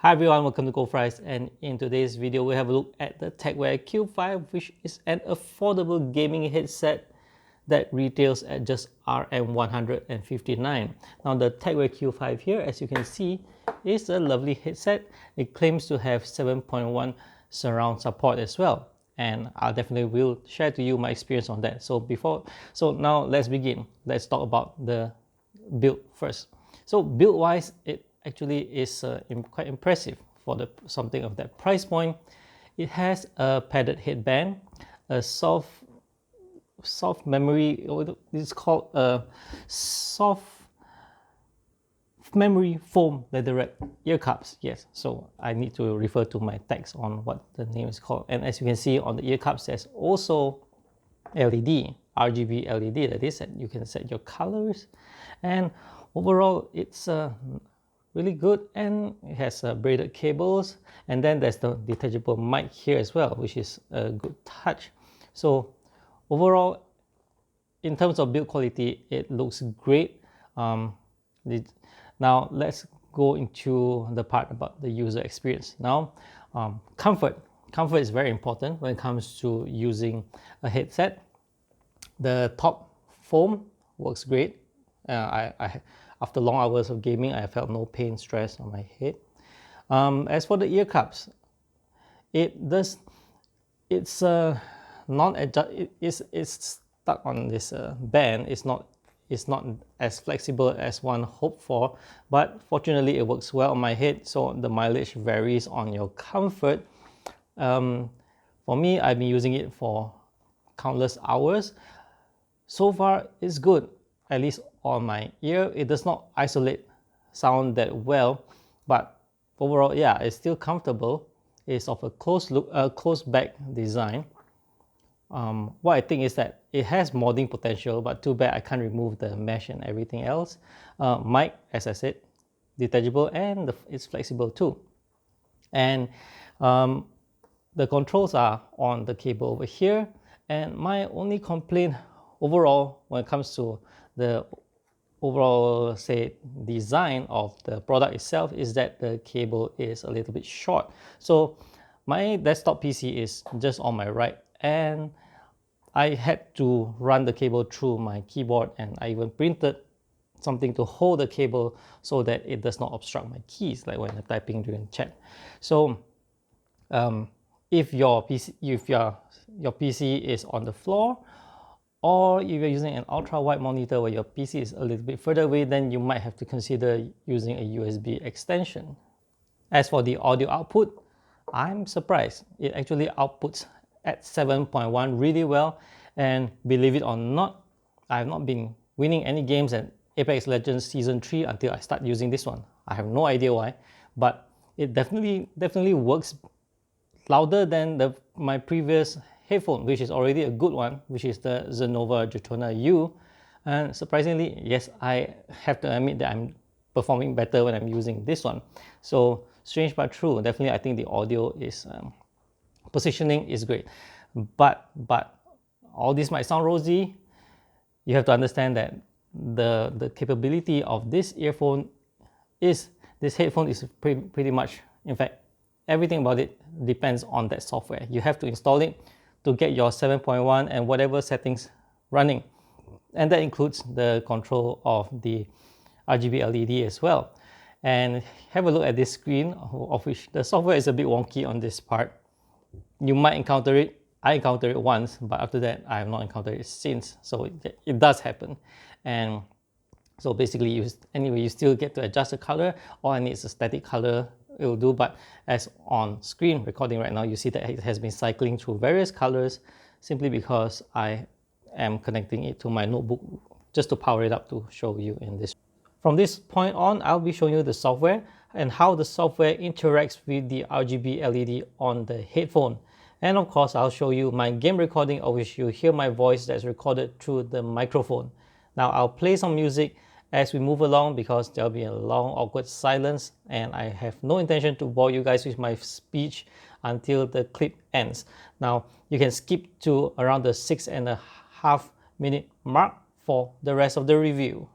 Hi everyone, welcome to Q5, and in today's video we have a look at the Tecware Q5, which is an affordable gaming headset that retails at just RM159. Now the Tecware Q5 here, as you can see, is a lovely headset. It claims to have 7.1 surround support as well, and I definitely will share to you my experience on that. So now let's begin. Let's talk about the build first. So build wise, it actually is quite impressive for something of that price point. It has a padded headband, a soft memory, it's called a soft memory foam leatherette ear cups. Yes, so I need to refer to my text on what the name is called. And as you can see on the ear cups, there's also LED, RGB LED, that is, and you can set your colors. And overall, it's really good, and it has braided cables, and then there's the detachable mic here as well, which is a good touch. So overall, in terms of build quality, it looks great. Now let's go into the part about the user experience. Now, comfort is very important when it comes to using a headset. The top foam works great. After long hours of gaming, I felt no pain, stress on my head. As for the ear cups, it's stuck on this band. It's not as flexible as one hoped for, but fortunately it works well on my head, so the mileage varies on your comfort. For me, I've been using it for countless hours. So far it's good, at least on my ear. It does not isolate sound that well, but overall, yeah, it's still comfortable. It's of a closed back design. What I think is that it has modding potential, but too bad I can't remove the mesh and everything else. Mic, as I said, detachable, and it's flexible too. And the controls are on the cable over here. And my only complaint overall when it comes to the overall, say, design of the product itself is that the cable is a little bit short. So my desktop PC is just on my right, and I had to run the cable through my keyboard, and I even printed something to hold the cable so that it does not obstruct my keys, like when I'm typing during chat. So if your PC is on the floor, or if you're using an ultra-wide monitor where your PC is a little bit further away, then you might have to consider using a USB extension. As for the audio output, I'm surprised. It actually outputs at 7.1 really well, and believe it or not, I have not been winning any games at Apex Legends Season 3 until I start using this one. I have no idea why, but it definitely works louder than my previous headphone, which is already a good one, which is the Zenova Daytona U. And surprisingly, yes, I have to admit that I'm performing better when I'm using this one. So strange but true. Definitely, I think the audio is positioning is great. But all this might sound rosy. You have to understand that the capability of this headphone is pretty much, in fact, everything about it depends on that software. You have to install it to get your 7.1 and whatever settings running. And that includes the control of the RGB LED as well. And have a look at this screen, of which the software is a bit wonky on this part. You might encounter it. I encountered it once, but after that, I have not encountered it since. So it does happen. And so basically, you still get to adjust the color. All I need is a static color. It will do, but as on screen recording right now, you see that it has been cycling through various colors simply because I am connecting it to my notebook just to power it up to show you in this. From this point on, I'll be showing you the software and how the software interacts with the RGB LED on the headphone. And of course, I'll show you my game recording, of which you hear my voice that's recorded through the microphone. Now I'll play some music as we move along because there'll be a long awkward silence, and I have no intention to bore you guys with my speech until the clip ends. Now you can skip to around the 6.5 minute mark for the rest of the review.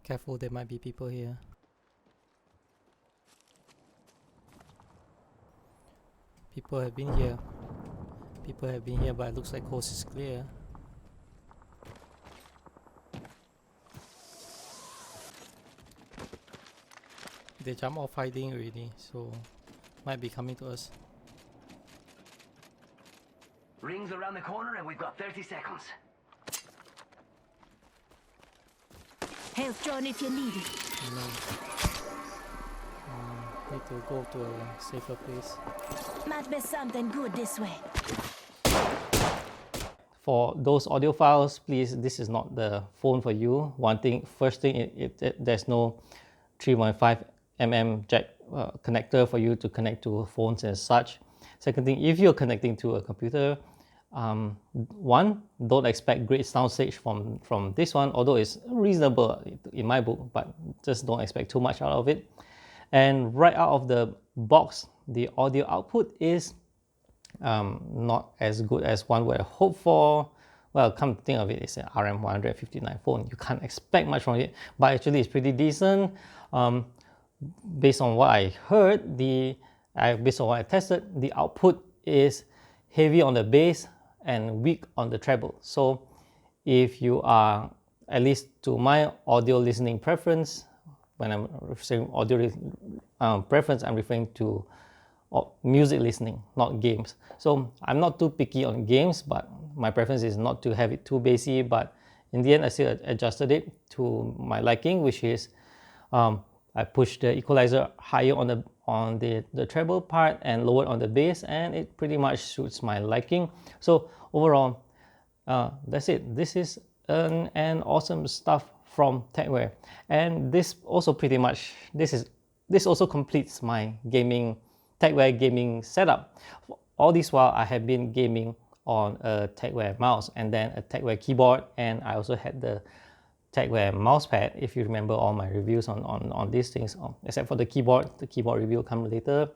Careful, there might be people here. People have been here. People have been here, but it looks like coast is clear. They jump off hiding already, so might be coming to us. Rings around the corner and we've got 30 seconds. Health drone if you need it. Need to go to a safer place. Might be something good this way. For those audiophiles, please, this is not the phone for you. First thing, there's no 3.5mm jack connector for you to connect to phones and such. Second thing, if you're connecting to a computer, one, don't expect great sound stage from this one, although it's reasonable in my book, but just don't expect too much out of it. And right out of the box, the audio output is not as good as one would hope for. Well, come to think of it, it's an RM159 phone. You can't expect much from it, but actually it's pretty decent. Based on what I heard, based on what I tested, the output is heavy on the bass and weak on the treble. So if you are, at least to my audio listening preference, when I'm saying audio preference, I'm referring to music listening, not games. So I'm not too picky on games, but my preference is not to have it too bassy. But in the end, I still adjusted it to my liking, which is I pushed the equalizer higher on the treble part and lowered on the bass, and it pretty much suits my liking. So overall, that's it. This is an awesome stuff from Tecware, and this also pretty much this also completes my Tecware gaming setup. All this while I have been gaming on a Tecware mouse and then a Tecware keyboard, and I also had the Tecware mousepad. If you remember all my reviews on these things, except for the keyboard review will come later.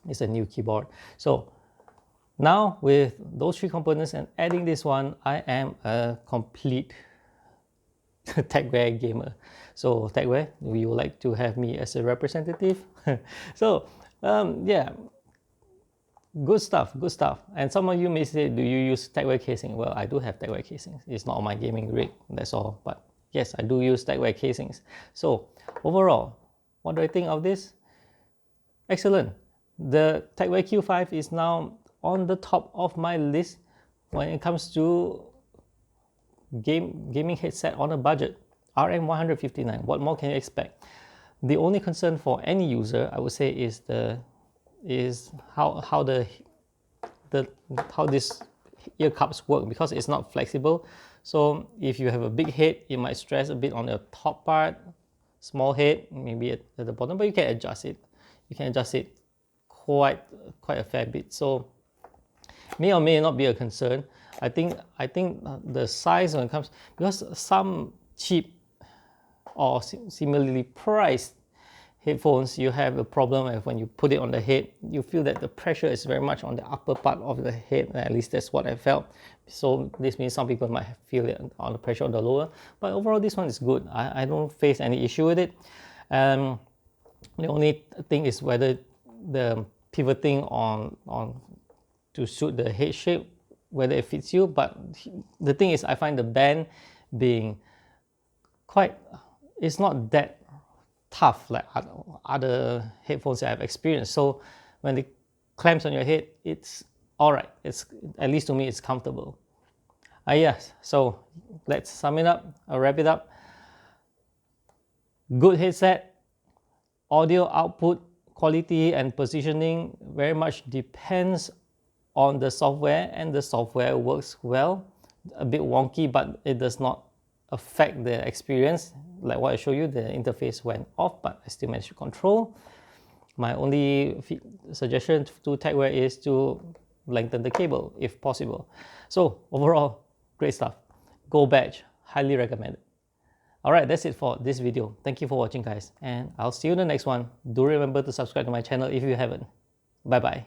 It's a new keyboard. So now with those three components and adding this one, I am a complete Tecware gamer. So Tecware, you would like to have me as a representative? So yeah, good stuff. And some of you may say, do you use Tecware casing? Well, I do have Tecware casings. It's not on my gaming rig, that's all. But yes, I do use Tecware casings. So overall, what do I think of this? Excellent. The Tecware Q5 is now on the top of my list when it comes to gaming headset on a budget. RM159, what more can you expect? The only concern for any user, I would say, is how this ear cups work, because it's not flexible. So if you have a big head, it might stress a bit on the top part. Small head, maybe at the bottom, but you can adjust it. You can adjust it quite a fair bit. So may or may not be a concern. I think the size when it comes, because some cheap or similarly priced headphones, you have a problem when you put it on the head, you feel that the pressure is very much on the upper part of the head. At least that's what I felt. So this means some people might feel it on the pressure on the lower, but overall this one is good. I don't face any issue with it. The only thing is whether the pivoting on to suit the head shape, whether it fits you. But the thing is, I find the band being it's not that tough like other headphones that I've experienced. So when it clamps on your head, it's all right. It's, at least to me, it's comfortable. Yes, so let's sum it up, wrap it up. Good headset, audio output quality and positioning very much depends on the software, and the software works well. A bit wonky, but it does not affect the experience. Like what I showed you, the interface went off, but I still managed to control. My only suggestion to Tecware is to lengthen the cable if possible. So overall, great stuff. Go badge, highly recommended. Alright, that's it for this video. Thank you for watching, guys, and I'll see you in the next one. Do remember to subscribe to my channel if you haven't. Bye bye.